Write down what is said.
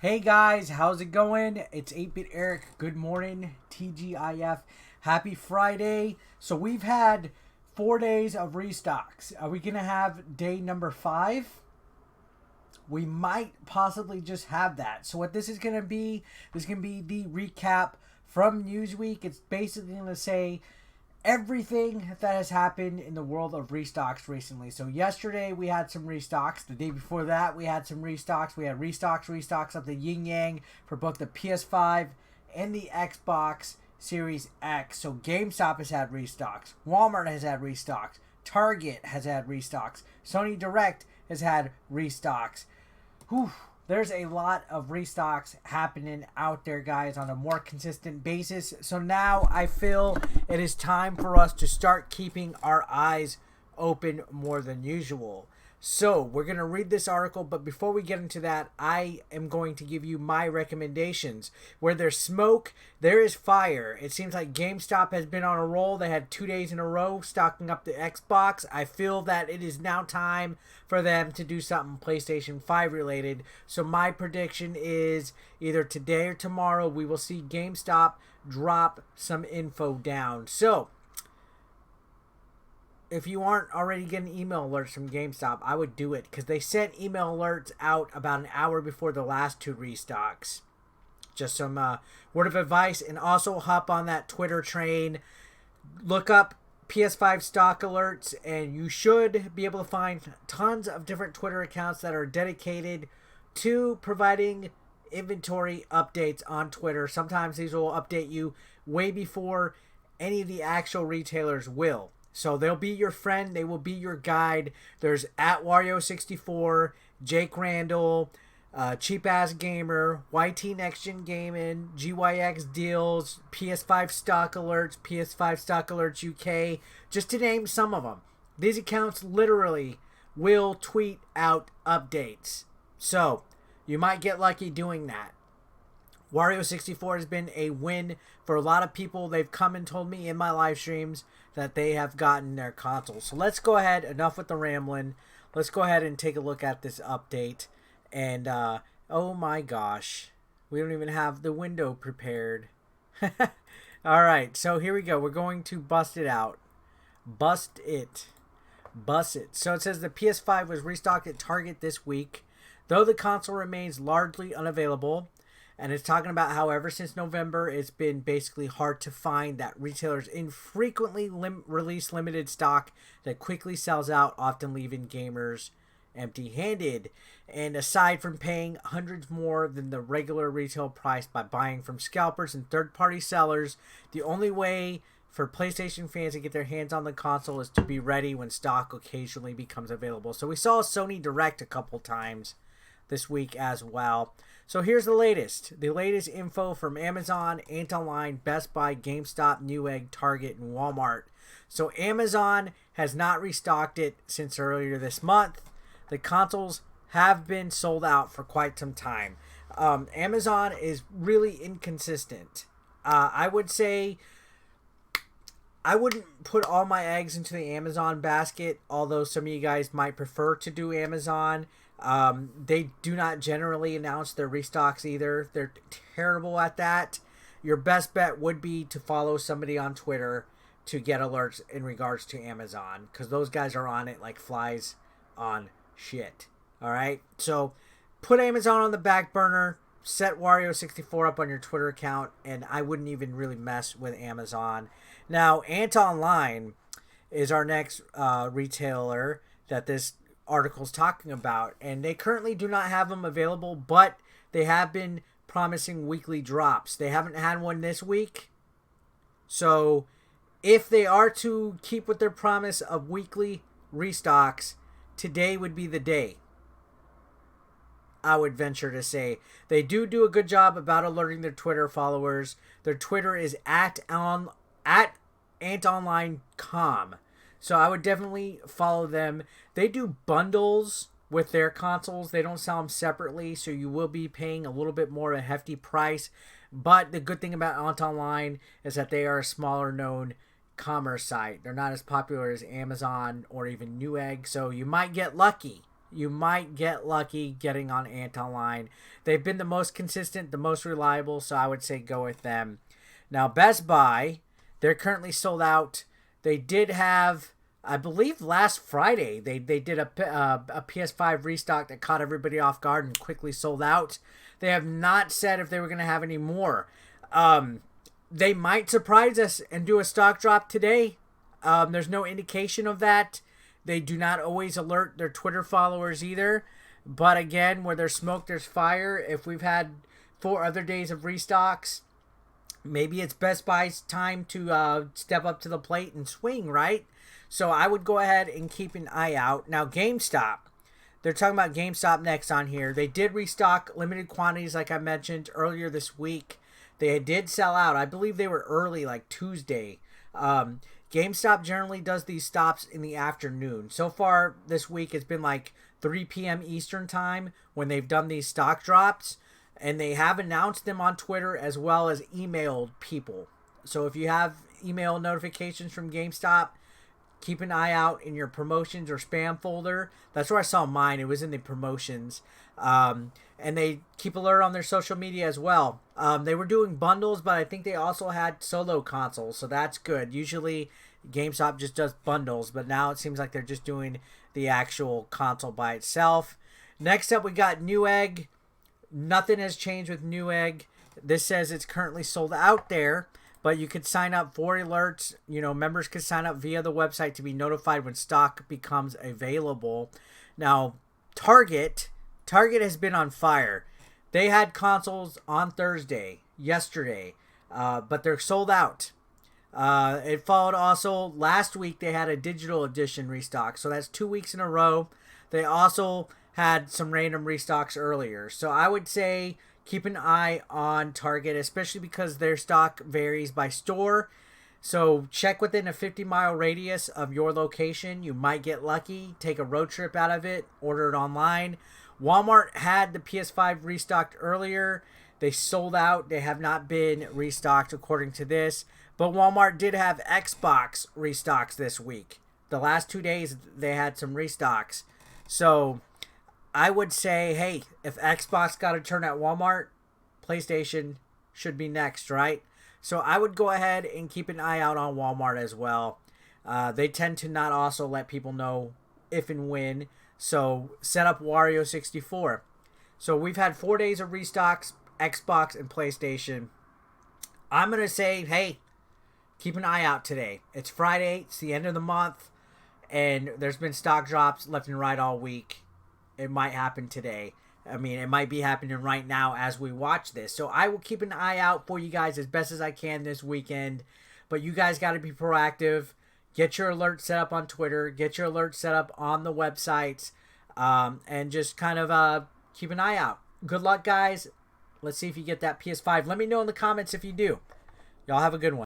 Hey guys, how's it going? It's 8-Bit Eric. Good morning, TGIF. Happy Friday. So we've had 4 days of restocks. Are we going to have day number 5? We might possibly just have that. So what this is going to be the recap from Newsweek. It's basically going to say everything that has happened in the world of restocks recently. So yesterday we had some restocks. The day before that we had some restocks. We had restocks of the yin yang for both the PS5 and the Xbox Series X. So GameStop has had restocks. Walmart has had restocks. Target has had restocks. Sony Direct has had restocks. Whew. There's a lot of restocks happening out there, guys, on a more consistent basis. So now I feel it is time for us to start keeping our eyes open more than usual. So we're going to read this article, but before we get into that, I am going to give you my recommendations. Where there's smoke, there is fire. It seems like GameStop has been on a roll. They had 2 days in a row stocking up the Xbox. I feel that it is now time for them to do something PlayStation 5 related. So my prediction is either today or tomorrow we will see GameStop drop some info down. So if you aren't already getting email alerts from GameStop, I would do it because they sent email alerts out about an hour before the last 2 restocks. Just some word of advice, and also hop on that Twitter train. Look up PS5 stock alerts, and you should be able to find tons of different Twitter accounts that are dedicated to providing inventory updates on Twitter. Sometimes these will update you way before any of the actual retailers will. So they'll be your friend. They will be your guide. There's at Wario64, Jake Randall, Cheap Ass Gamer, YT Next Gen Gaming, GYX Deals, PS5 Stock Alerts, PS5 Stock Alerts UK, just to name some of them. These accounts literally will tweet out updates. So you might get lucky doing that. Wario64 has been a win for a lot of people. They've come and told me in my live streams that they have gotten their console. So let's go ahead. Enough with the rambling. Let's go ahead and take a look at this update. And, oh my gosh. We don't even have the window prepared. Alright, so here we go. We're going to bust it out. Bust it. Bust it. So it says the PS5 was restocked at Target this week, though the console remains largely unavailable. And it's talking about how ever since November, it's been basically hard to find, that retailers infrequently release limited stock that quickly sells out, often leaving gamers empty-handed. And aside from paying hundreds more than the regular retail price by buying from scalpers and third-party sellers, the only way for PlayStation fans to get their hands on the console is to be ready when stock occasionally becomes available. So we saw Sony Direct a couple times this week as well. So here's the latest info from Amazon, Antonline, Best Buy, GameStop, Newegg, Target, and Walmart. So Amazon has not restocked it since earlier this month. The consoles have been sold out for quite some time. Amazon is really inconsistent. I would say I wouldn't put all my eggs into the Amazon basket, although some of you guys might prefer to do Amazon. They do not generally announce their restocks either. They're terrible at that. Your best bet would be to follow somebody on Twitter to get alerts in regards to Amazon, because those guys are on it like flies on shit. Alright, so put Amazon on the back burner, set Wario64 up on your Twitter account, and I wouldn't even really mess with Amazon. Now, Antonline is our next retailer that this articles talking about, and they currently do not have them available, but they have been promising weekly drops. They haven't had one this week, so if they are to keep with their promise of weekly restocks, today would be the day. I would venture to say they do a good job about alerting their Twitter followers. Their Twitter is at AntOnline.com. So I would definitely follow them. They do bundles with their consoles. They don't sell them separately, so you will be paying a little bit more, a hefty price. But the good thing about Antonline is that they are a smaller known commerce site. They're not as popular as Amazon or even Newegg, so you might get lucky. you might get lucky getting on Ant Online. They've been the most consistent, the most reliable, so I would say go with them. Now, Best Buy, they're currently sold out. They did have, I believe last Friday, they did a PS5 restock that caught everybody off guard and quickly sold out. They have not said if they were going to have any more. They might surprise us and do a stock drop today. There's no indication of that. They do not always alert their Twitter followers either. But again, where there's smoke, there's fire. If we've had 4 other days of restocks, maybe it's Best Buy's time to step up to the plate and swing, right? So I would go ahead and keep an eye out. Now, GameStop. They're talking about GameStop next on here. They did restock limited quantities, like I mentioned earlier this week. They did sell out. I believe they were early, like Tuesday. GameStop generally does these stops in the afternoon. So far this week, it's been like 3 p.m. Eastern time when they've done these stock drops. And they have announced them on Twitter as well as emailed people. So if you have email notifications from GameStop, keep an eye out in your promotions or spam folder. That's where I saw mine. It was in the promotions. And they keep alert on their social media as well. They were doing bundles, but I think they also had solo consoles, so that's good. Usually GameStop just does bundles, but now it seems like they're just doing the actual console by itself. Next up, we got Newegg. Nothing has changed with Newegg. This says it's currently sold out there, but you could sign up for alerts. You know, members could sign up via the website to be notified when stock becomes available. Now, Target has been on fire. They had consoles on Thursday, yesterday, but they're sold out. It followed also last week. They had a digital edition restock, so that's 2 weeks in a row. They also had some random restocks earlier. So I would say keep an eye on Target, especially because their stock varies by store. So check within a 50-mile radius of your location. You might get lucky. Take a road trip out of it. Order it online. Walmart had the PS5 restocked earlier. They sold out. They have not been restocked according to this. But Walmart did have Xbox restocks this week. The last 2 days, they had some restocks. So I would say, hey, if Xbox got a turn at Walmart, PlayStation should be next, right? So I would go ahead and keep an eye out on Walmart as well. They tend to not also let people know if and when. So set up Wario64. So we've had 4 days of restocks, Xbox and PlayStation. I'm going to say, hey, keep an eye out today. It's Friday. It's the end of the month. And there's been stock drops left and right all week. It might happen today. I mean, it might be happening right now as we watch this. So I will keep an eye out for you guys as best as I can this weekend. But you guys got to be proactive. Get your alerts set up on Twitter. Get your alerts set up on the websites. And just kind of keep an eye out. Good luck, guys. Let's see if you get that PS5. Let me know in the comments if you do. Y'all have a good one.